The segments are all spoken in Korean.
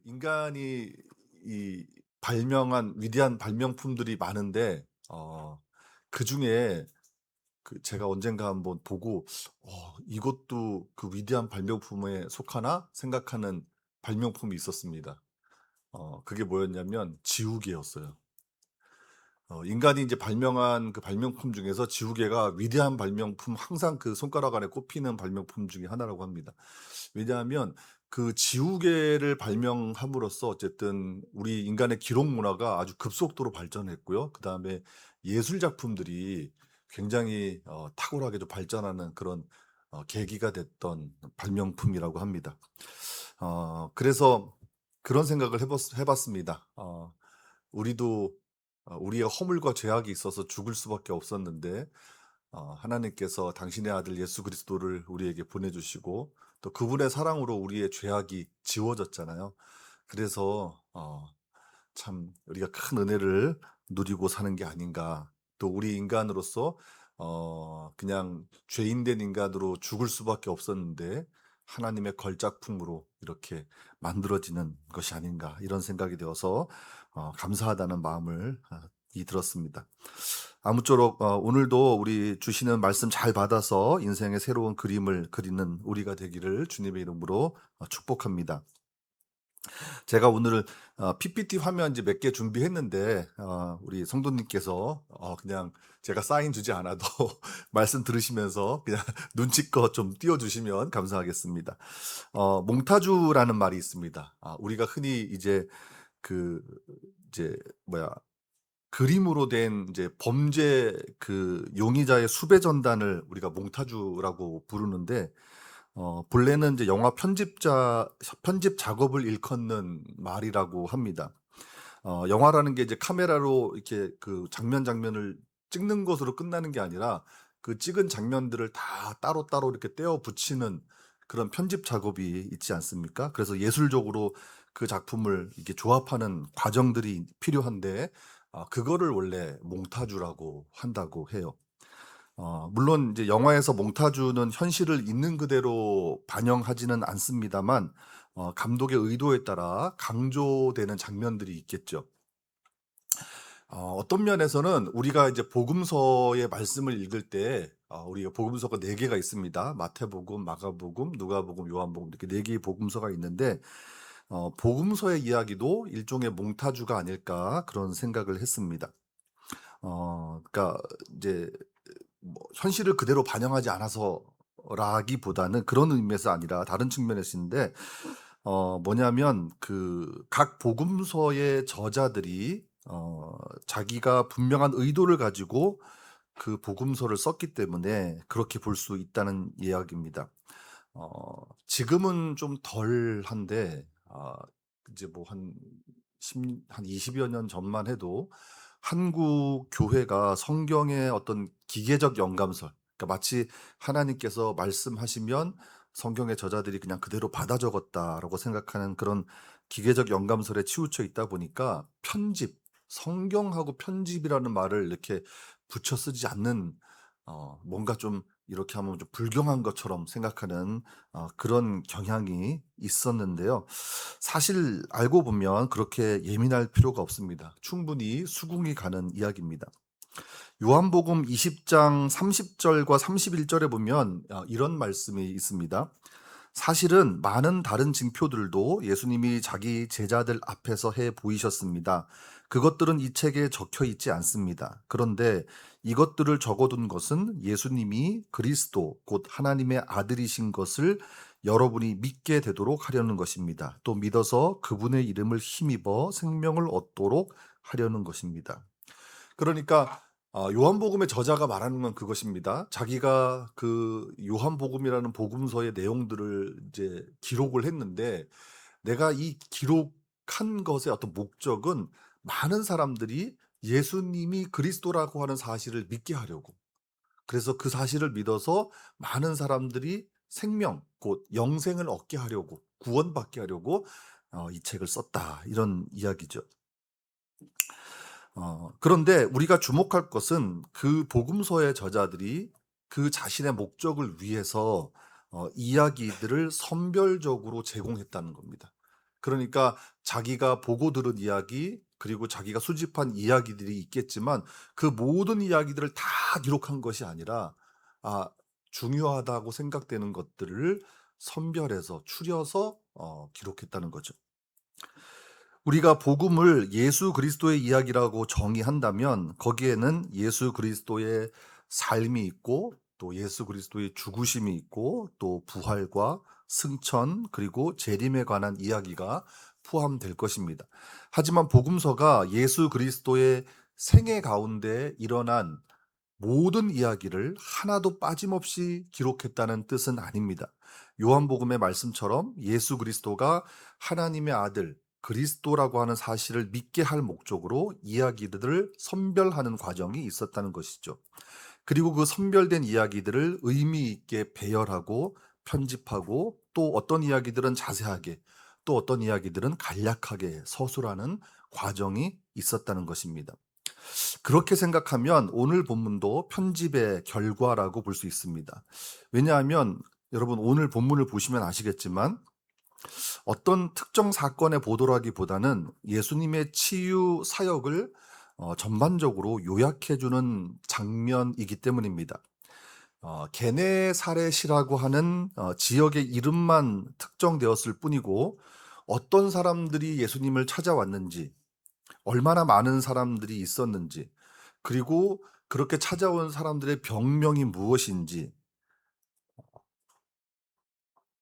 인간이 이 발명한 위대한 발명품들이 많은데 그중에 제가 언젠가 한번 보고 '이것도 그 위대한 발명품에 속하나?' 생각하는 발명품이 있었습니다. 그게 뭐였냐면 지우개였어요. 인간이 이제 발명한 그 발명품 중에서 지우개가 위대한 발명품, 항상 그 손가락 안에 꼽히는 발명품 중에 하나라고 합니다. 왜냐하면 그 지우개를 발명함으로써 어쨌든 우리 인간의 기록 문화가 아주 급속도로 발전했고요. 그다음에 예술 작품들이 굉장히 탁월하게도 발전하는 그런 계기가 됐던 발명품이라고 합니다. 그래서 그런 생각을 해 봤습니다. 우리도 우리의 허물과 죄악이 있어서 죽을 수밖에 없었는데 하나님께서 당신의 아들 예수 그리스도를 우리에게 보내 주시고 또 그분의 사랑으로 우리의 죄악이 지워졌잖아요. 그래서 참 우리가 큰 은혜를 누리고 사는 게 아닌가. 또 우리 인간으로서 그냥 죄인된 인간으로 죽을 수밖에 없었는데 하나님의 걸작품으로 이렇게 만들어지는 것이 아닌가, 이런 생각이 되어서 감사하다는 마음을 이 들었습니다. 아무쪼록 오늘도 우리 주시는 말씀 잘 받아서 인생의 새로운 그림을 그리는 우리가 되기를 주님의 이름으로 축복합니다. 제가 오늘 PPT 화면 이제 몇 개 준비했는데 우리 성도님께서 그냥 제가 사인 주지 않아도 말씀 들으시면서 그냥 눈치껏 좀 띄워 주시면 감사하겠습니다. 몽타주라는 말이 있습니다. 우리가 흔히 그 이제 뭐야 그림으로 된 이제 범죄 그 용의자의 수배 전단을 우리가 몽타주라고 부르는데, 본래는 이제 영화 편집 작업을 일컫는 말이라고 합니다. 영화라는 게 이제 카메라로 이렇게 그 장면을 찍는 것으로 끝나는 게 아니라 그 찍은 장면들을 다 따로따로 이렇게 떼어 붙이는 그런 편집 작업이 있지 않습니까? 그래서 예술적으로 그 작품을 이렇게 조합하는 과정들이 필요한데 그거를 원래 몽타주라고 한다고 해요. 물론 이제 영화에서 몽타주는 현실을 있는 그대로 반영하지는 않습니다만 감독의 의도에 따라 강조되는 장면들이 있겠죠. 어떤 면에서는 우리가 이제 복음서의 말씀을 읽을 때 우리가 복음서가 4 개가 있습니다. 마태복음, 마가복음, 누가복음, 요한복음, 이렇게 4 개의 복음서가 있는데 복음서의 이야기도 일종의 몽타주가 아닐까, 그런 생각을 했습니다. 그러니까 이제 뭐 현실을 그대로 반영하지 않아서라기보다는 그런 의미에서 아니라 다른 측면에서인데, 뭐냐면 그 각 복음서의 저자들이 자기가 분명한 의도를 가지고 그 복음서를 썼기 때문에 그렇게 볼 수 있다는 이야기입니다. 지금은 좀 덜한데 이제 뭐 한 20여 년 전만 해도 한국 교회가 성경의 어떤 기계적 영감설, 그러니까 마치 하나님께서 말씀하시면 성경의 저자들이 그냥 그대로 받아 적었다라고 생각하는 그런 기계적 영감설에 치우쳐 있다 보니까 성경하고 편집이라는 말을 이렇게 붙여 쓰지 않는, 뭔가 좀 이렇게 하면 좀 불경한 것처럼 생각하는 그런 경향이 있었는데요. 사실 알고 보면 그렇게 예민할 필요가 없습니다. 충분히 수긍이 가는 이야기입니다. 요한복음 20장 30절과 31절에 보면 이런 말씀이 있습니다. 사실은 많은 다른 징표들도 예수님이 자기 제자들 앞에서 해 보이셨습니다. 그것들은 이 책에 적혀 있지 않습니다. 그런데 이것들을 적어둔 것은 예수님이 그리스도 곧 하나님의 아들이신 것을 여러분이 믿게 되도록 하려는 것입니다. 또 믿어서 그분의 이름을 힘입어 생명을 얻도록 하려는 것입니다. 그러니까 요한복음의 저자가 말하는 건 그것입니다. 자기가 그 요한복음이라는 복음서의 내용들을 이제 기록을 했는데, 내가 이 기록한 것의 어떤 목적은 많은 사람들이 예수님이 그리스도라고 하는 사실을 믿게 하려고, 그래서 그 사실을 믿어서 많은 사람들이 생명 곧 영생을 얻게 하려고, 구원받게 하려고 이 책을 썼다, 이런 이야기죠. 그런데 우리가 주목할 것은 그 복음서의 저자들이 그 자신의 목적을 위해서 이야기들을 선별적으로 제공했다는 겁니다. 그러니까 자기가 보고 들은 이야기 그리고 자기가 수집한 이야기들이 있겠지만 그 모든 이야기들을 다 기록한 것이 아니라 아 중요하다고 생각되는 것들을 선별해서 추려서 기록했다는 거죠. 우리가 복음을 예수 그리스도의 이야기라고 정의한다면 거기에는 예수 그리스도의 삶이 있고 또 예수 그리스도의 죽으심이 있고 또 부활과 승천 그리고 재림에 관한 이야기가 포함될 것입니다. 하지만 복음서가 예수 그리스도의 생애 가운데 일어난 모든 이야기를 하나도 빠짐없이 기록했다는 뜻은 아닙니다. 요한복음의 말씀처럼 예수 그리스도가 하나님의 아들 그리스도라고 하는 사실을 믿게 할 목적으로 이야기들을 선별하는 과정이 있었다는 것이죠. 그리고 그 선별된 이야기들을 의미 있게 배열하고 편집하고 또 어떤 이야기들은 자세하게 또 어떤 이야기들은 간략하게 서술하는 과정이 있었다는 것입니다. 그렇게 생각하면 오늘 본문도 편집의 결과라고 볼 수 있습니다. 왜냐하면 여러분 오늘 본문을 보시면 아시겠지만 어떤 특정 사건의 보도라기보다는 예수님의 치유 사역을 전반적으로 요약해 주는 장면이기 때문입니다. 게네사렛이라고 하는 지역의 이름만 특정되었을 뿐이고 어떤 사람들이 예수님을 찾아왔는지 얼마나 많은 사람들이 있었는지 그리고 그렇게 찾아온 사람들의 병명이 무엇인지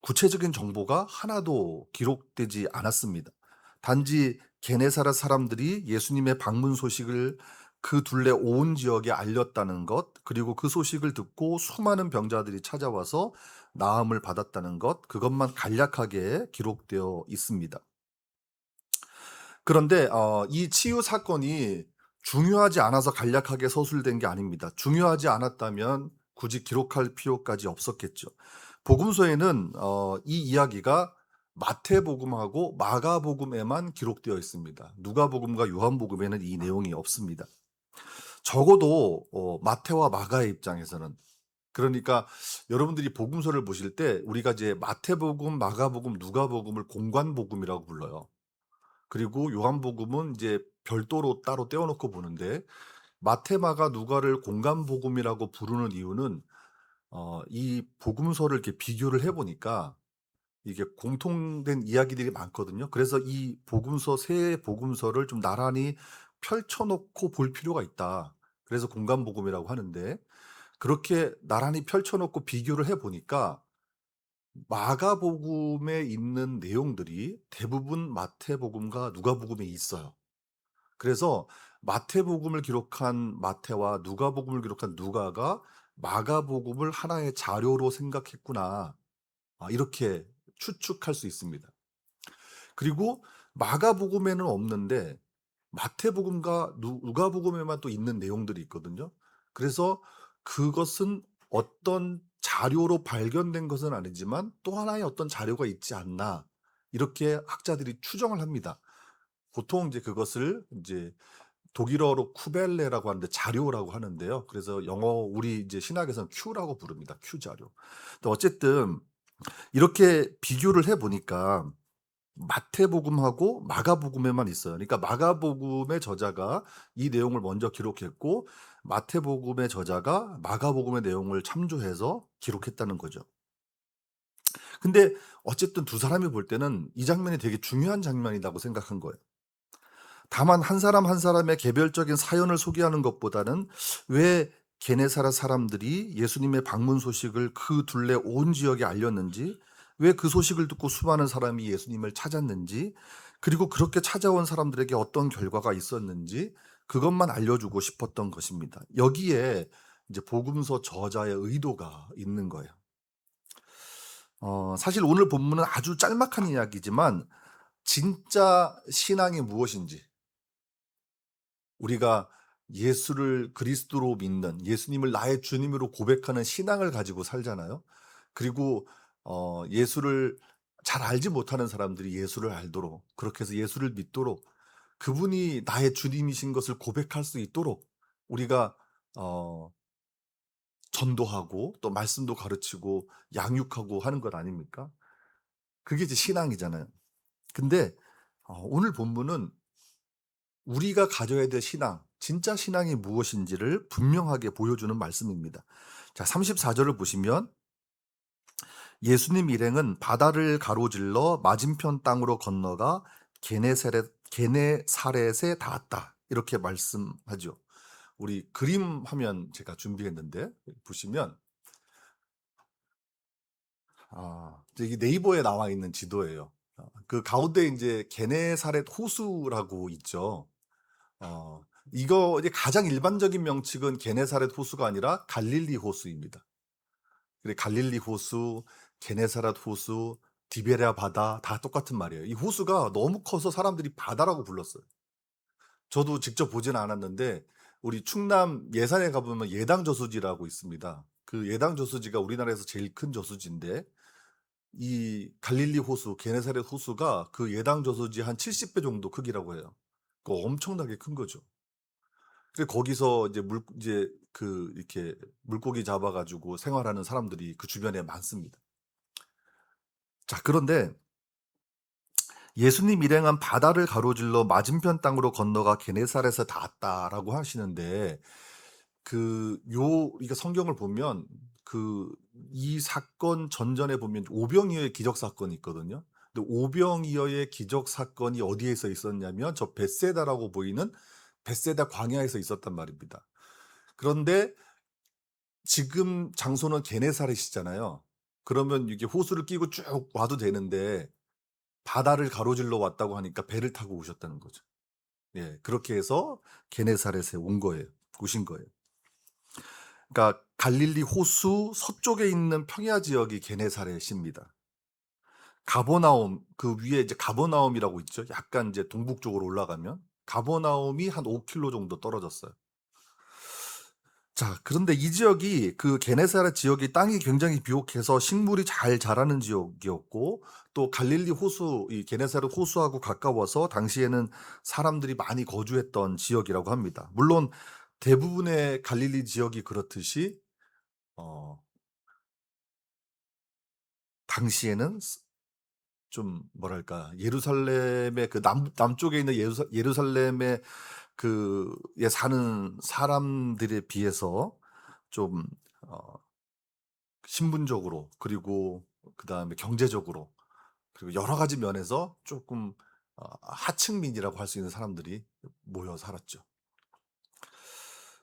구체적인 정보가 하나도 기록되지 않았습니다. 단지 게네사렛 사람들이 예수님의 방문 소식을 그 둘레 온 지역에 알렸다는 것, 그리고 그 소식을 듣고 수많은 병자들이 찾아와서 나음을 받았다는 것, 그것만 간략하게 기록되어 있습니다. 그런데 이 치유 사건이 중요하지 않아서 간략하게 서술된 게 아닙니다. 중요하지 않았다면 굳이 기록할 필요까지 없었겠죠. 복음서에는 이 이야기가 마태복음하고 마가복음에만 기록되어 있습니다. 누가복음과 요한복음에는 이 내용이 없습니다. 적어도 마태와 마가의 입장에서는 그러니까 여러분들이 복음서를 보실 때 우리가 이제 마태복음, 마가복음, 누가복음을 공관복음이라고 불러요. 그리고 요한복음은 이제 별도로 따로 떼어 놓고 보는데 마태, 마가, 누가를 공관복음이라고 부르는 이유는 이 복음서를 이렇게 비교를 해 보니까 이게 공통된 이야기들이 많거든요. 그래서 이 복음서 세 복음서를 좀 나란히 펼쳐 놓고 볼 필요가 있다. 그래서 공관복음이라고 하는데 그렇게 나란히 펼쳐 놓고 비교를 해 보니까 마가복음에 있는 내용들이 대부분 마태복음과 누가복음에 있어요. 그래서 마태복음을 기록한 마태와 누가복음을 기록한 누가가 마가복음을 하나의 자료로 생각했구나. 이렇게 추측할 수 있습니다. 그리고 마가복음에는 없는데 마태복음과 누가복음에만 또 있는 내용들이 있거든요. 그래서 그것은 어떤 자료로 발견된 것은 아니지만 또 하나의 어떤 자료가 있지 않나 이렇게 학자들이 추정을 합니다. 보통 이제 그것을 이제 독일어로 쿠벨레라고 하는데 자료라고 하는데요. 그래서 영어 우리 이제 신학에서는 Q라고 부릅니다. Q 자료. 근데 어쨌든 이렇게 비교를 해 보니까 마태복음하고 마가복음에만 있어요. 그러니까 마가복음의 저자가 이 내용을 먼저 기록했고 마태복음의 저자가 마가복음의 내용을 참조해서 기록했다는 거죠. 근데 어쨌든 두 사람이 볼 때는 이 장면이 되게 중요한 장면이라고 생각한 거예요. 다만 한 사람 한 사람의 개별적인 사연을 소개하는 것보다는 왜 게네사렛 사람들이 예수님의 방문 소식을 그 둘레 온 지역에 알렸는지, 왜 그 소식을 듣고 수많은 사람이 예수님을 찾았는지, 그리고 그렇게 찾아온 사람들에게 어떤 결과가 있었는지 그것만 알려주고 싶었던 것입니다. 여기에 이제 복음서 저자의 의도가 있는 거예요. 사실 오늘 본문은 아주 짤막한 이야기지만 진짜 신앙이 무엇인지 우리가 예수를 그리스도로 믿는 예수님을 나의 주님으로 고백하는 신앙을 가지고 살잖아요. 그리고 예수를 잘 알지 못하는 사람들이 예수를 알도록 그렇게 해서 예수를 믿도록 그분이 나의 주님이신 것을 고백할 수 있도록 우리가 어 전도하고 또 말씀도 가르치고 양육하고 하는 것 아닙니까? 그게 이제 신앙이잖아요. 근데 오늘 본문은 우리가 가져야 될 신앙, 진짜 신앙이 무엇인지를 분명하게 보여주는 말씀입니다. 자, 34절을 보시면 예수님 일행은 바다를 가로질러 맞은편 땅으로 건너가 게네사렛에 닿았다. 이렇게 말씀하죠. 우리 그림 화면 제가 준비했는데 보시면 이게 네이버에 나와 있는 지도예요. 그 가운데 이제 게네사렛 호수라고 있죠. 어, 이거 이제 가장 일반적인 명칭은 게네사렛 호수가 아니라 갈릴리 호수입니다. 그래, 갈릴리 호수, 게네사렛 호수, 디베랴 바다 다 똑같은 말이에요. 이 호수가 너무 커서 사람들이 바다라고 불렀어요. 저도 직접 보지는 않았는데 우리 충남 예산에 가보면 예당저수지라고 있습니다. 그 예당저수지가 우리나라에서 제일 큰 저수지인데 이 갈릴리 호수, 게네사렛 호수가 그 예당저수지 한 70배 정도 크기라고 해요. 그 엄청나게 큰 거죠. 그래서 거기서 이제 그 이렇게 물고기 잡아가지고 생활하는 사람들이 그 주변에 많습니다. 자, 그런데 예수님 일행은 바다를 가로질러 맞은편 땅으로 건너가 게네사렛에 닿았다라고 하시는데 이거 성경을 보면 이 사건 전전에 보면 오병이어의 기적 사건이 있거든요. 근데 오병이어의 기적 사건이 어디에서 있었냐면 저 벳세다라고 보이는 벳세다 광야에서 있었단 말입니다. 그런데 지금 장소는 게네사렛이잖아요. 그러면 이게 호수를 끼고 쭉 와도 되는데 바다를 가로질러 왔다고 하니까 배를 타고 오셨다는 거죠. 예, 그렇게 해서 게네사렛에 오신 거예요. 그러니까 갈릴리 호수 서쪽에 있는 평야 지역이 게네사렛입니다. 가버나움 그 위에 이제 가버나움이라고 있죠. 약간 이제 동북 쪽으로 올라가면 가버나움이 한 5km 정도 떨어졌어요. 자, 그런데 이 지역이 그 게네사렛 지역이 땅이 굉장히 비옥해서 식물이 잘 자라는 지역이었고 또 갈릴리 호수, 이 게네사렛 호수하고 가까워서 당시에는 사람들이 많이 거주했던 지역이라고 합니다. 물론 대부분의 갈릴리 지역이 그렇듯이 어, 당시에는 좀 뭐랄까 예루살렘의 그 남쪽에 있는 예루살렘의 그에 사는 사람들에 비해서 좀 어, 신분적으로 그리고 그다음에 경제적으로 그리고 여러 가지 면에서 조금 하층민이라고 할 수 있는 사람들이 모여 살았죠.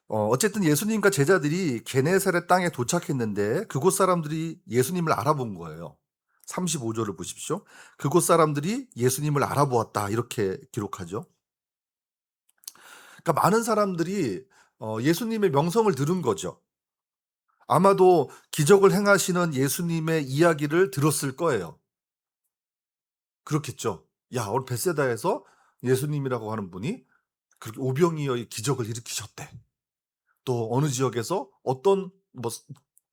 어쨌든 예수님과 제자들이 게네사렛 땅에 도착했는데 그곳 사람들이 예수님을 알아본 거예요. 35절을 보십시오. 그곳 사람들이 예수님을 알아보았다 이렇게 기록하죠. 그러니까 많은 사람들이 예수님의 명성을 들은 거죠. 아마도 기적을 행하시는 예수님의 이야기를 들었을 거예요. 그렇겠죠. 야, 오늘 벳세다에서 예수님이라고 하는 분이 그렇게 오병이어의 기적을 일으키셨대. 또 어느 지역에서 어떤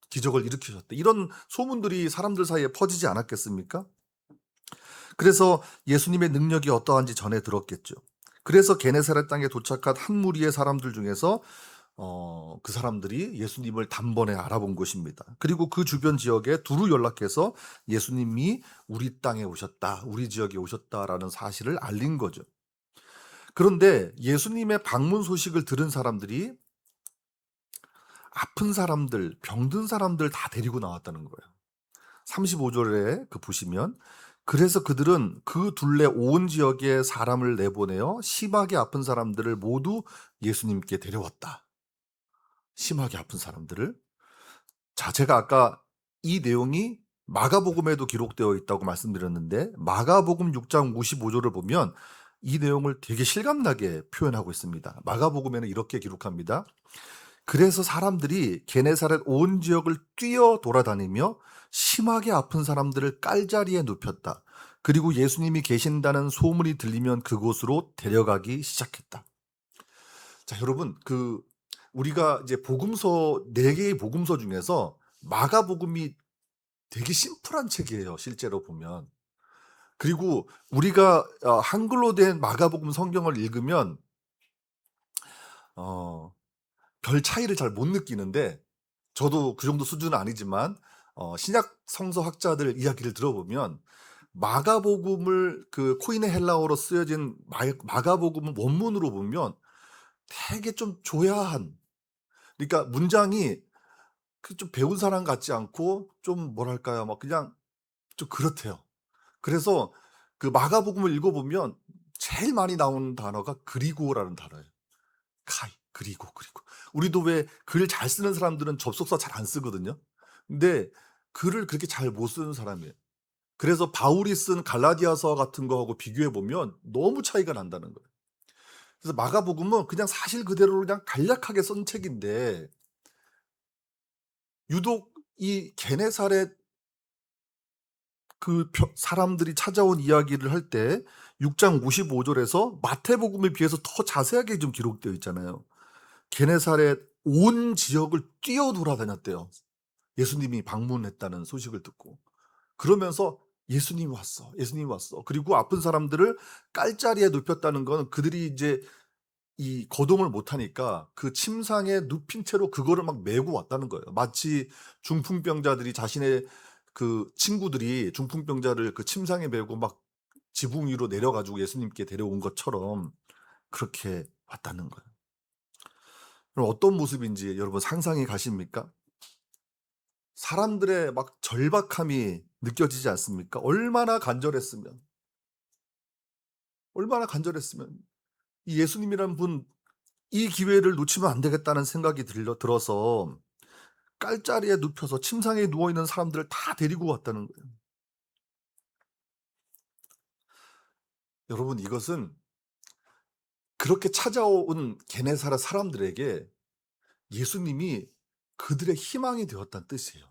기적을 일으키셨대. 이런 소문들이 사람들 사이에 퍼지지 않았겠습니까? 그래서 예수님의 능력이 어떠한지 전해 들었겠죠. 그래서 게네사렛 땅에 도착한 한 무리의 사람들 중에서 그 사람들이 예수님을 단번에 알아본 것입니다. 그리고 그 주변 지역에 두루 연락해서 예수님이 우리 땅에 오셨다, 우리 지역에 오셨다라는 사실을 알린 거죠. 그런데 예수님의 방문 소식을 들은 사람들이 아픈 사람들, 병든 사람들 다 데리고 나왔다는 거예요. 35절에 보시면 그래서 그들은 그 둘레 온 지역에 사람을 내보내어 심하게 아픈 사람들을 모두 예수님께 데려왔다. 심하게 아픈 사람들을. 자, 제가 아까 이 내용이 마가복음에도 기록되어 있다고 말씀드렸는데 마가복음 6장 55절을 보면 이 내용을 되게 실감나게 표현하고 있습니다. 마가복음에는 이렇게 기록합니다. 그래서 사람들이 게네사렛 온 지역을 뛰어 돌아다니며 심하게 아픈 사람들을 깔자리에 눕혔다. 그리고 예수님이 계신다는 소문이 들리면 그곳으로 데려가기 시작했다. 자, 여러분, 우리가 이제 복음서 4개의 복음서 중에서 마가복음이 되게 심플한 책이에요, 실제로 보면. 그리고 우리가 한글로 된 마가복음 성경을 읽으면 별 차이를 잘 못 느끼는데 저도 그 정도 수준은 아니지만 신약 성서 학자들 이야기를 들어보면 마가복음을 그 코인의 헬라어로 쓰여진 마가복음은 원문으로 보면 되게 좀 조야한, 그러니까 문장이 그 좀 배운 사람 같지 않고 좀 뭐랄까요? 막 그냥 좀 그렇대요. 그래서 그 마가복음을 읽어 보면 제일 많이 나오는 단어가 그리고라는 단어예요. 그리고. 우리도 왜 글 잘 쓰는 사람들은 접속사 잘 안 쓰거든요. 근데 글을 그렇게 잘 못 쓰는 사람이에요. 그래서 바울이 쓴 갈라디아서 같은 거하고 비교해 보면 너무 차이가 난다는 거예요. 그래서 마가복음은 그냥 사실 그대로 그냥 간략하게 쓴 책인데, 유독 이 게네사렛 그 사람들이 찾아온 이야기를 할 때 6장 55 절에서 마태복음에 비해서 더 자세하게 좀 기록되어 있잖아요. 게네사렛 온 지역을 뛰어 돌아다녔대요. 예수님이 방문했다는 소식을 듣고. 그러면서 "예수님이 왔어. 예수님이 왔어." 그리고 아픈 사람들을 깔자리에 눕혔다는 건, 그들이 이제 이 거동을 못 하니까 그 침상에 눕힌 채로 그거를 막 메고 왔다는 거예요. 마치 중풍병자들이 자신의 그 친구들이 중풍병자를 그 침상에 메고 막 지붕 위로 내려 가지고 예수님께 데려온 것처럼 그렇게 왔다는 거예요. 그럼 어떤 모습인지 여러분 상상이 가십니까? 사람들의 막 절박함이 느껴지지 않습니까? 얼마나 간절했으면 이 예수님이란 분, 이 기회를 놓치면 안 되겠다는 생각이 들어서 깔자리에 눕혀서 침상에 누워 있는 사람들을 다 데리고 왔다는 거예요. 여러분, 이것은 그렇게 찾아온 게네사렛 사람들에게 예수님이 그들의 희망이 되었다는 뜻이에요.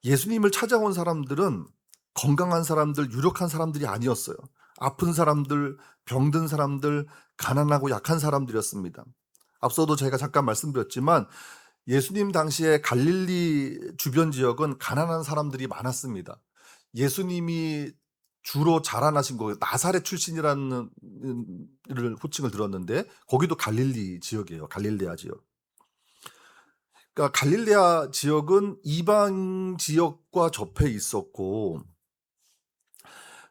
예수님을 찾아온 사람들은 건강한 사람들, 유력한 사람들이 아니었어요. 아픈 사람들, 병든 사람들, 가난하고 약한 사람들이었습니다. 앞서도 제가 잠깐 말씀드렸지만 예수님 당시에 갈릴리 주변 지역은 가난한 사람들이 많았습니다. 예수님이 주로 자라나신 곳 나사렛 출신이라는 호칭을 들었는데, 거기도 갈릴리 지역이에요. 갈릴레아 지역. 그러니까 갈릴레아 지역은 이방 지역과 접해 있었고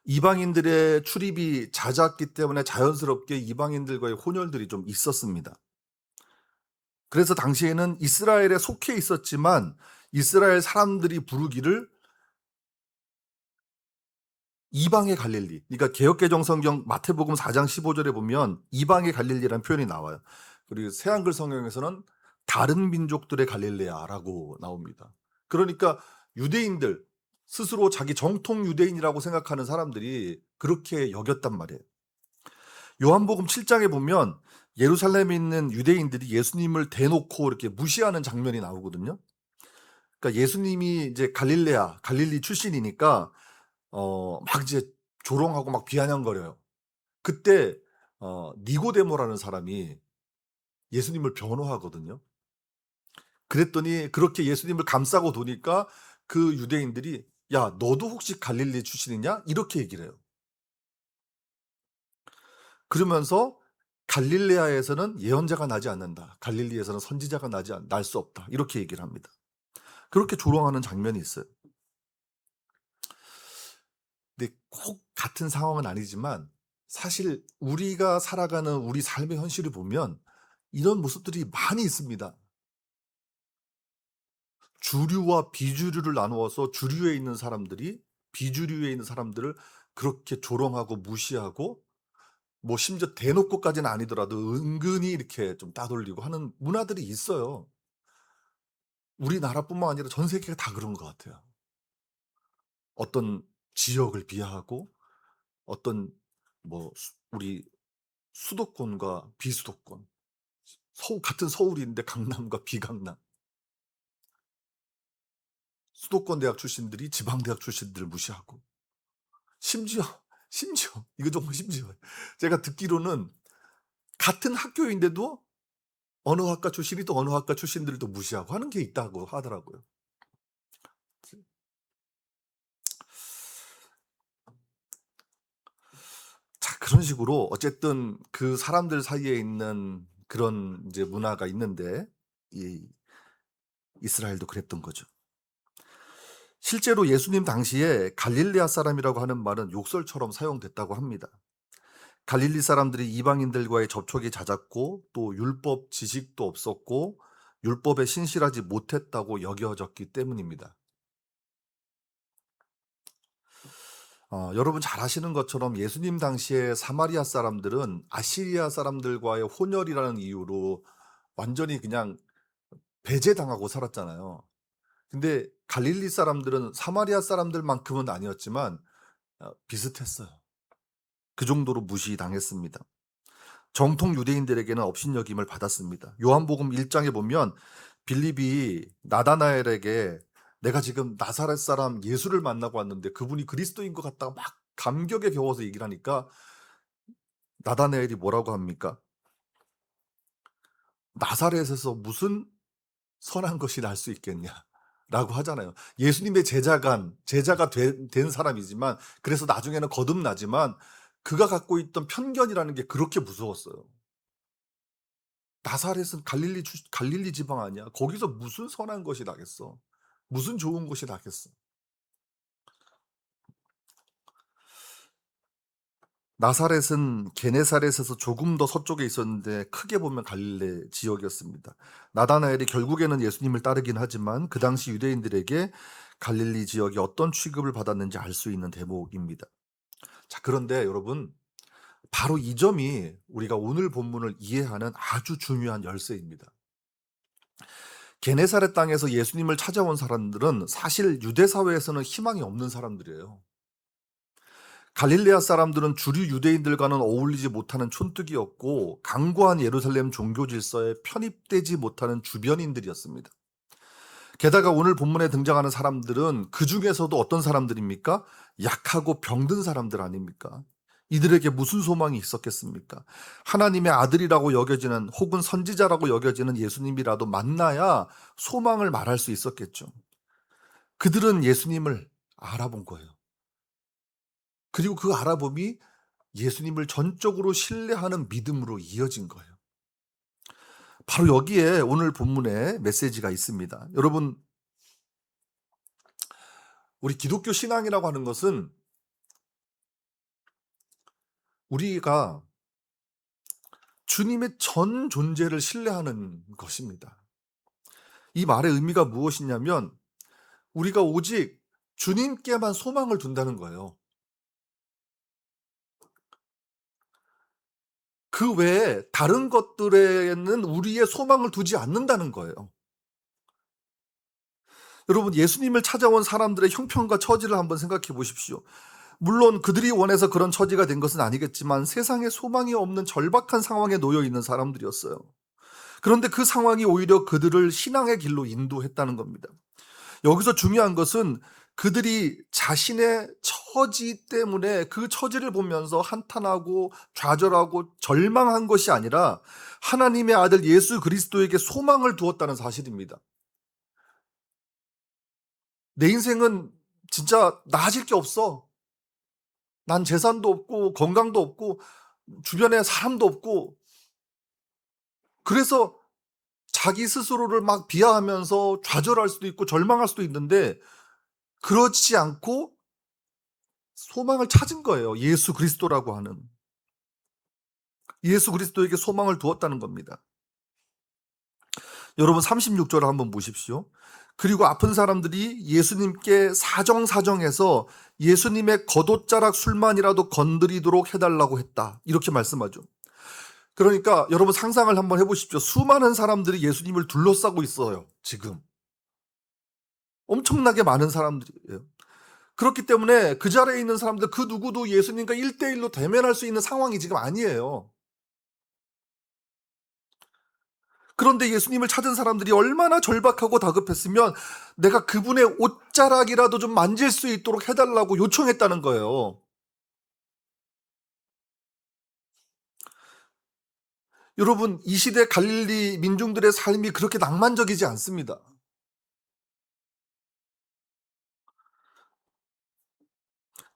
이방인들의 출입이 잦았기 때문에 자연스럽게 이방인들과의 혼혈들이 좀 있었습니다. 그래서 당시에는 이스라엘에 속해 있었지만 이스라엘 사람들이 부르기를 이방의 갈릴리, 그러니까 개역개정 성경 마태복음 4장 15절에 보면 이방의 갈릴리라는 표현이 나와요. 그리고 새한글 성경에서는 다른 민족들의 갈릴레아라고 나옵니다. 그러니까 유대인들, 스스로 자기 정통 유대인이라고 생각하는 사람들이 그렇게 여겼단 말이에요. 요한복음 7장에 보면 예루살렘에 있는 유대인들이 예수님을 대놓고 이렇게 무시하는 장면이 나오거든요. 그러니까 예수님이 이제 갈릴리 출신이니까 막 이제 조롱하고 막 비아냥거려요. 그때 니고데모라는 사람이 예수님을 변호하거든요. 그랬더니 그렇게 예수님을 감싸고 도니까 그 유대인들이 "야, 너도 혹시 갈릴리 출신이냐?" 이렇게 얘기를 해요. 그러면서 "갈릴레아에서는 예언자가 나지 않는다. 갈릴리에서는 선지자가 날 수 없다." 이렇게 얘기를 합니다. 그렇게 조롱하는 장면이 있어요. 근데 꼭 같은 상황은 아니지만 사실 우리가 살아가는 우리 삶의 현실을 보면 이런 모습들이 많이 있습니다. 주류와 비주류를 나누어서 주류에 있는 사람들이 비주류에 있는 사람들을 그렇게 조롱하고 무시하고, 뭐 심지어 대놓고까지는 아니더라도 은근히 이렇게 좀 따돌리고 하는 문화들이 있어요. 우리나라뿐만 아니라 전 세계가 다 그런 것 같아요. 어떤 지역을 비하하고, 어떤 뭐 우리 수도권과 비수도권, 같은 서울인데 강남과 비강남, 수도권 대학 출신들이 지방 대학 출신들을 무시하고, 심지어 이거 정말 심지어요. 제가 듣기로는 같은 학교인데도 어느 학과 출신이 또 어느 학과 출신들을 또 무시하고 하는 게 있다고 하더라고요. 자, 그런 식으로 어쨌든 그 사람들 사이에 있는 그런 이제 문화가 있는데 이 이스라엘도 그랬던 거죠. 실제로 예수님 당시에 갈릴레아 사람이라고 하는 말은 욕설처럼 사용됐다고 합니다. 갈릴리 사람들이 이방인들과의 접촉이 잦았고 또 율법 지식도 없었고 율법에 신실하지 못했다고 여겨졌기 때문입니다. 여러분 잘 아시는 것처럼 예수님 당시에 사마리아 사람들은 아시리아 사람들과의 혼혈이라는 이유로 완전히 그냥 배제당하고 살았잖아요. 근데 갈릴리 사람들은 사마리아 사람들만큼은 아니었지만 비슷했어요. 그 정도로 무시당했습니다. 정통 유대인들에게는 업신여김을 받았습니다. 요한복음 1장에 보면 빌립이 나다나엘에게 내가 지금 나사렛 사람 예수를 만나고 왔는데 그분이 그리스도인 것 같다고 막 감격에 겨워서 얘기를 하니까 나다나엘이 뭐라고 합니까? 나사렛에서 무슨 선한 것이 날 수 있겠냐? 라고 하잖아요. 예수님의 제자가 된 사람이지만 그래서 나중에는 거듭나지만 그가 갖고 있던 편견이라는 게 그렇게 무서웠어요. 나사렛은 갈릴리 지방 아니야. 거기서 무슨 선한 것이 나겠어. 무슨 좋은 것이 나겠어. 나사렛은 게네사렛에서 조금 더 서쪽에 있었는데 크게 보면 갈릴리 지역이었습니다. 나다나엘이 결국에는 예수님을 따르긴 하지만 그 당시 유대인들에게 갈릴리 지역이 어떤 취급을 받았는지 알 수 있는 대목입니다. 자, 그런데 여러분, 바로 이 점이 우리가 오늘 본문을 이해하는 아주 중요한 열쇠입니다. 게네사렛 땅에서 예수님을 찾아온 사람들은 사실 유대 사회에서는 희망이 없는 사람들이에요. 갈릴레아 사람들은 주류 유대인들과는 어울리지 못하는 촌뜨기였고 강고한 예루살렘 종교 질서에 편입되지 못하는 주변인들이었습니다. 게다가 오늘 본문에 등장하는 사람들은 그 중에서도 어떤 사람들입니까? 약하고 병든 사람들 아닙니까? 이들에게 무슨 소망이 있었겠습니까? 하나님의 아들이라고 여겨지는 혹은 선지자라고 여겨지는 예수님이라도 만나야 소망을 말할 수 있었겠죠. 그들은 예수님을 알아본 거예요. 그리고 그 알아봄이 예수님을 전적으로 신뢰하는 믿음으로 이어진 거예요. 바로 여기에 오늘 본문에 메시지가 있습니다. 여러분, 우리 기독교 신앙이라고 하는 것은 우리가 주님의 전 존재를 신뢰하는 것입니다. 이 말의 의미가 무엇이냐면 우리가 오직 주님께만 소망을 둔다는 거예요. 그 외에 다른 것들에는 우리의 소망을 두지 않는다는 거예요. 여러분, 예수님을 찾아온 사람들의 형편과 처지를 한번 생각해 보십시오. 물론 그들이 원해서 그런 처지가 된 것은 아니겠지만 세상에 소망이 없는 절박한 상황에 놓여 있는 사람들이었어요. 그런데 그 상황이 오히려 그들을 신앙의 길로 인도했다는 겁니다. 여기서 중요한 것은 그들이 자신의 처지 때문에 그 처지를 보면서 한탄하고 좌절하고 절망한 것이 아니라 하나님의 아들 예수 그리스도에게 소망을 두었다는 사실입니다. 내 인생은 진짜 나아질 게 없어. 난 재산도 없고 건강도 없고 주변에 사람도 없고 그래서 자기 스스로를 막 비하하면서 좌절할 수도 있고 절망할 수도 있는데 그렇지 않고 소망을 찾은 거예요. 예수 그리스도라고 하는. 예수 그리스도에게 소망을 두었다는 겁니다. 여러분 36절을 한번 보십시오. 그리고 아픈 사람들이 예수님께 사정사정해서 예수님의 겉옷자락 술만이라도 건드리도록 해달라고 했다. 이렇게 말씀하죠. 그러니까 여러분 상상을 한번 해보십시오. 수많은 사람들이 예수님을 둘러싸고 있어요. 지금. 엄청나게 많은 사람들이에요. 그렇기 때문에 그 자리에 있는 사람들 그 누구도 예수님과 1대1로 대면할 수 있는 상황이 지금 아니에요. 그런데 예수님을 찾은 사람들이 얼마나 절박하고 다급했으면 내가 그분의 옷자락이라도 좀 만질 수 있도록 해달라고 요청했다는 거예요. 여러분, 이 시대 갈릴리 민중들의 삶이 그렇게 낭만적이지 않습니다.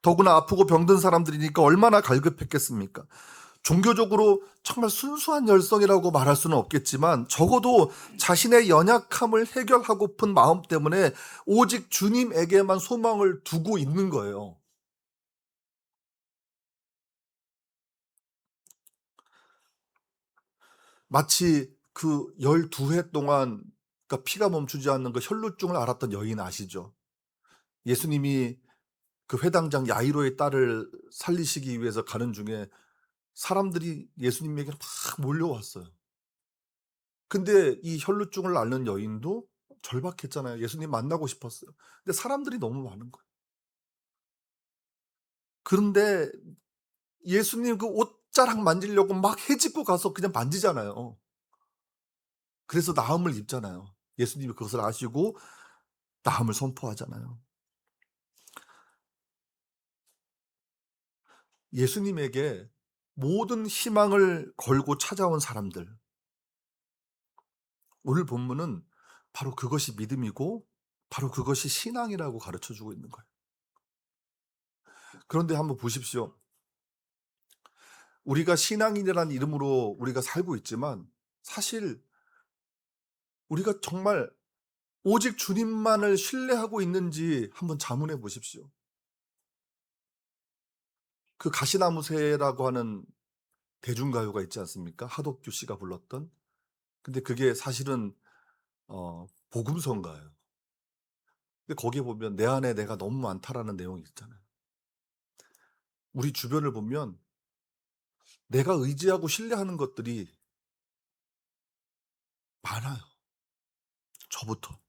더구나 아프고 병든 사람들이니까 얼마나 갈급했겠습니까? 종교적으로 정말 순수한 열성이라고 말할 수는 없겠지만 적어도 자신의 연약함을 해결하고픈 마음 때문에 오직 주님에게만 소망을 두고 있는 거예요. 마치 그 12해 동안 그러니까 피가 멈추지 않는 그 혈루증을 앓았던 여인 아시죠? 예수님이 그 회당장 야이로의 딸을 살리시기 위해서 가는 중에 사람들이 예수님에게 막 몰려왔어요. 근데 이 혈루증을 앓는 여인도 절박했잖아요. 예수님 만나고 싶었어요. 근데 사람들이 너무 많은 거예요. 그런데 예수님 그 옷자락 만지려고 막 헤집고 가서 그냥 만지잖아요. 그래서 나음을 입잖아요. 예수님이 그것을 아시고 나음을 선포하잖아요. 예수님에게 모든 희망을 걸고 찾아온 사람들. 오늘 본문은 바로 그것이 믿음이고 바로 그것이 신앙이라고 가르쳐 주고 있는 거예요. 그런데 한번 보십시오. 우리가 신앙인이라는 이름으로 우리가 살고 있지만 사실 우리가 정말 오직 주님만을 신뢰하고 있는지 한번 자문해 보십시오. 그 가시나무 새라고 하는 대중가요가 있지 않습니까? 하덕규 씨가 불렀던. 근데 그게 사실은 복음서인가요. 근데 거기에 보면 "내 안에 내가 너무 많다."라는 내용이 있잖아요. 우리 주변을 보면 내가 의지하고 신뢰하는 것들이 많아요. 저부터.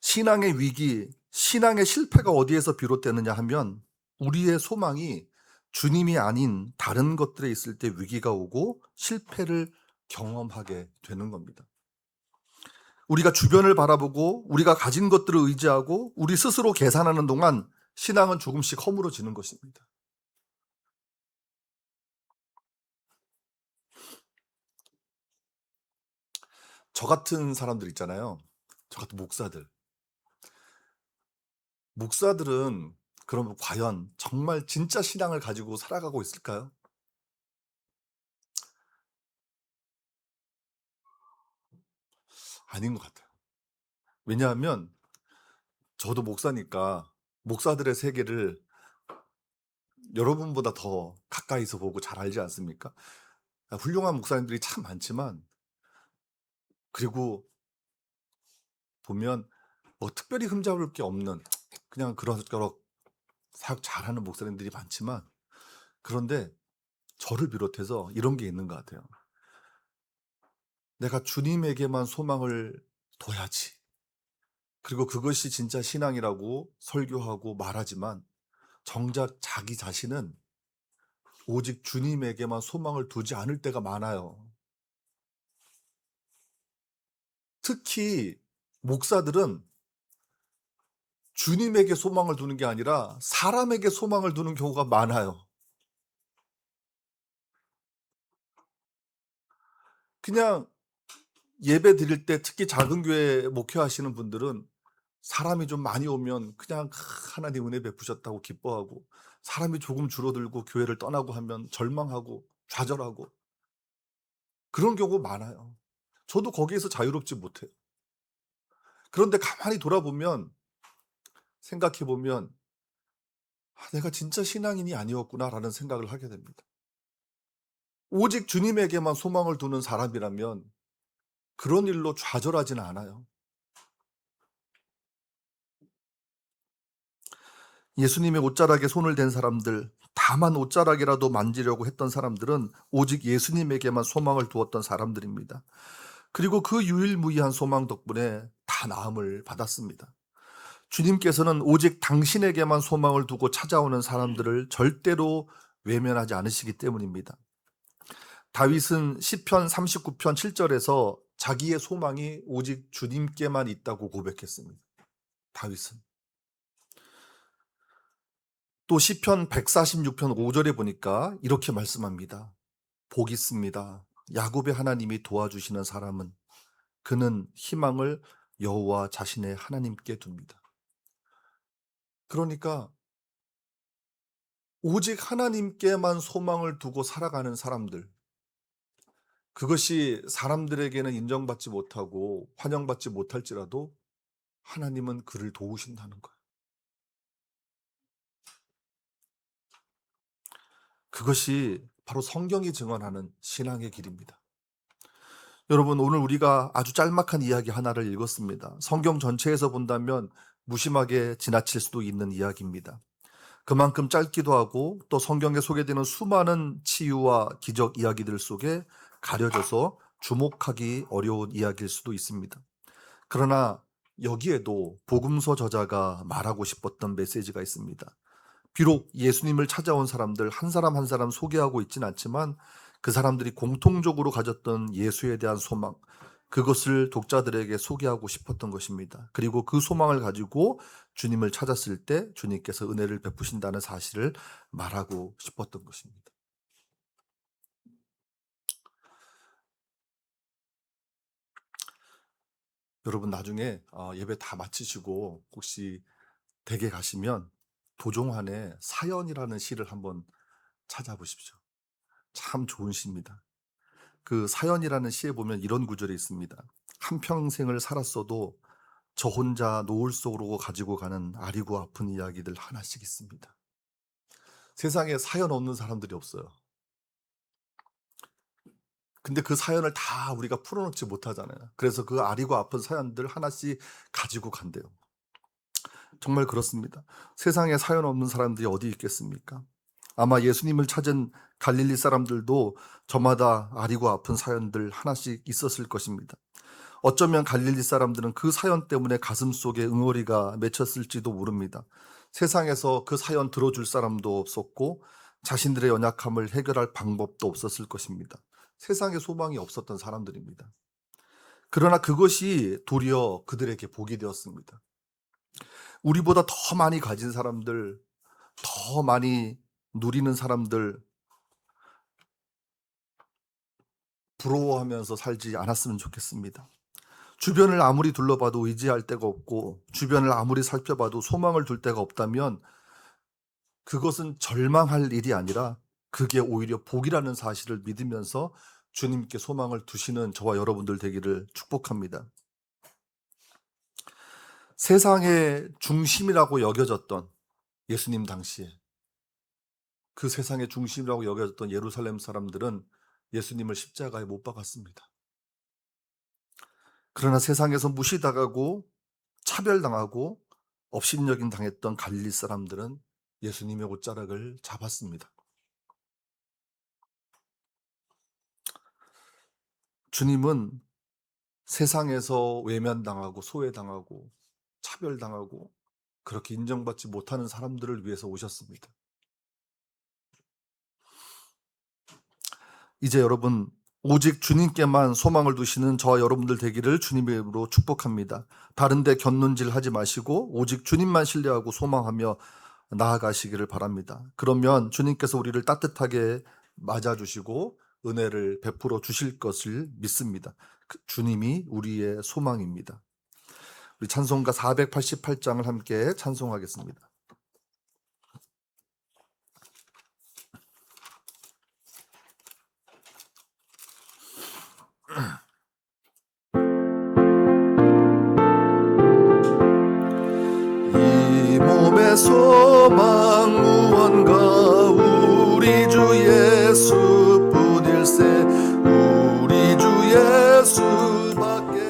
신앙의 위기, 신앙의 실패가 어디에서 비롯되느냐 하면 우리의 소망이 주님이 아닌 다른 것들에 있을 때 위기가 오고 실패를 경험하게 되는 겁니다. 우리가 주변을 바라보고 우리가 가진 것들을 의지하고 우리 스스로 계산하는 동안 신앙은 조금씩 허물어지는 것입니다. 저 같은 사람들 있잖아요. 저 같은 목사들. 목사들은 그러면 과연 정말 진짜 신앙을 가지고 살아가고 있을까요? 아닌 것 같아요. 왜냐하면 저도 목사니까 목사들의 세계를 여러분보다 더 가까이서 보고 잘 알지 않습니까? 훌륭한 목사님들이 참 많지만 그리고 보면 뭐 특별히 흠잡을 게 없는 그냥 그럭저럭 사역 잘하는 목사님들이 많지만 그런데 저를 비롯해서 이런 게 있는 것 같아요. '내가 주님에게만 소망을 둬야지.' 그리고 그것이 진짜 신앙이라고 설교하고 말하지만 정작 자기 자신은 오직 주님에게만 소망을 두지 않을 때가 많아요. 특히 목사들은 주님에게 소망을 두는 게 아니라 사람에게 소망을 두는 경우가 많아요. 그냥 예배 드릴 때 특히 작은 교회 목회하시는 분들은 사람이 좀 많이 오면 그냥 하나님 은혜 베푸셨다고 기뻐하고 사람이 조금 줄어들고 교회를 떠나고 하면 절망하고 좌절하고 그런 경우가 많아요. 저도 거기에서 자유롭지 못해요. 그런데 가만히 돌아보면 생각해 보면 '아 내가 진짜 신앙인이 아니었구나.'라는 생각을 하게 됩니다. 오직 주님에게만 소망을 두는 사람이라면 그런 일로 좌절하지는 않아요. 예수님의 옷자락에 손을 댄 사람들, 다만 옷자락이라도 만지려고 했던 사람들은 오직 예수님에게만 소망을 두었던 사람들입니다. 그리고 그 유일무이한 소망 덕분에 다 나음을 받았습니다. 주님께서는 오직 당신에게만 소망을 두고 찾아오는 사람들을 절대로 외면하지 않으시기 때문입니다. 다윗은 시편 39편 7절에서 자기의 소망이 오직 주님께만 있다고 고백했습니다. 다윗은. 또 시편 146편 5절에 보니까 이렇게 말씀합니다. 복 있습니다. 야곱의 하나님이 도와주시는 사람은 그는 희망을 여호와 자신의 하나님께 둡니다. 그러니까 오직 하나님께만 소망을 두고 살아가는 사람들, 그것이 사람들에게는 인정받지 못하고 환영받지 못할지라도 하나님은 그를 도우신다는 거예요. 그것이 바로 성경이 증언하는 신앙의 길입니다. 여러분, 오늘 우리가 아주 짤막한 이야기 하나를 읽었습니다. 성경 전체에서 본다면 무심하게 지나칠 수도 있는 이야기입니다. 그만큼 짧기도 하고 또 성경에 소개되는 수많은 치유와 기적 이야기들 속에 가려져서 주목하기 어려운 이야기일 수도 있습니다. 그러나 여기에도 복음서 저자가 말하고 싶었던 메시지가 있습니다. 비록 예수님을 찾아온 사람들 한 사람 한 사람 소개하고 있진 않지만 그 사람들이 공통적으로 가졌던 예수에 대한 소망, 그것을 독자들에게 소개하고 싶었던 것입니다. 그리고 그 소망을 가지고 주님을 찾았을 때 주님께서 은혜를 베푸신다는 사실을 말하고 싶었던 것입니다. 여러분, 나중에 예배 다 마치시고 혹시 댁에 가시면 도종환의 사연이라는 시를 한번 찾아보십시오. 참 좋은 시입니다. 그 사연이라는 시에 보면 이런 구절이 있습니다. 한평생을 살았어도 저 혼자 노을 속으로 가지고 가는 아리고 아픈 이야기들 하나씩 있습니다. 세상에 사연 없는 사람들이 없어요. 근데 그 사연을 다 우리가 풀어놓지 못하잖아요. 그래서 그 아리고 아픈 사연들 하나씩 가지고 간대요. 정말 그렇습니다. 세상에 사연 없는 사람들이 어디 있겠습니까? 아마 예수님을 찾은 갈릴리 사람들도 저마다 아리고 아픈 사연들 하나씩 있었을 것입니다. 어쩌면 갈릴리 사람들은 그 사연 때문에 가슴속에 응어리가 맺혔을지도 모릅니다. 세상에서 그 사연 들어줄 사람도 없었고 자신들의 연약함을 해결할 방법도 없었을 것입니다. 세상에 소망이 없었던 사람들입니다. 그러나 그것이 도리어 그들에게 복이 되었습니다. 우리보다 더 많이 가진 사람들, 더 많이 누리는 사람들 부러워하면서 살지 않았으면 좋겠습니다. 주변을 아무리 둘러봐도 의지할 데가 없고 주변을 아무리 살펴봐도 소망을 둘 데가 없다면 그것은 절망할 일이 아니라 그게 오히려 복이라는 사실을 믿으면서 주님께 소망을 두시는 저와 여러분들 되기를 축복합니다. 세상의 중심이라고 여겨졌던 예수님 당시에, 그 세상의 중심이라고 여겨졌던 예루살렘 사람들은 예수님을 십자가에 못 박았습니다. 그러나 세상에서 무시당하고 차별당하고 업신여긴 당했던 갈릴리 사람들은 예수님의 옷자락을 잡았습니다. 주님은 세상에서 외면당하고 소외당하고 차별당하고 그렇게 인정받지 못하는 사람들을 위해서 오셨습니다. 이제 여러분, 오직 주님께만 소망을 두시는 저와 여러분들 되기를 주님의 이름으로 축복합니다. 다른 데 곁눈질 하지 마시고 오직 주님만 신뢰하고 소망하며 나아가시기를 바랍니다. 그러면 주님께서 우리를 따뜻하게 맞아주시고 은혜를 베풀어 주실 것을 믿습니다. 주님이 우리의 소망입니다. 우리 찬송가 488장을 함께 찬송하겠습니다. 이 몸의 소망 무언가 우리 주 예수뿐일세. 우리 주 예수밖에는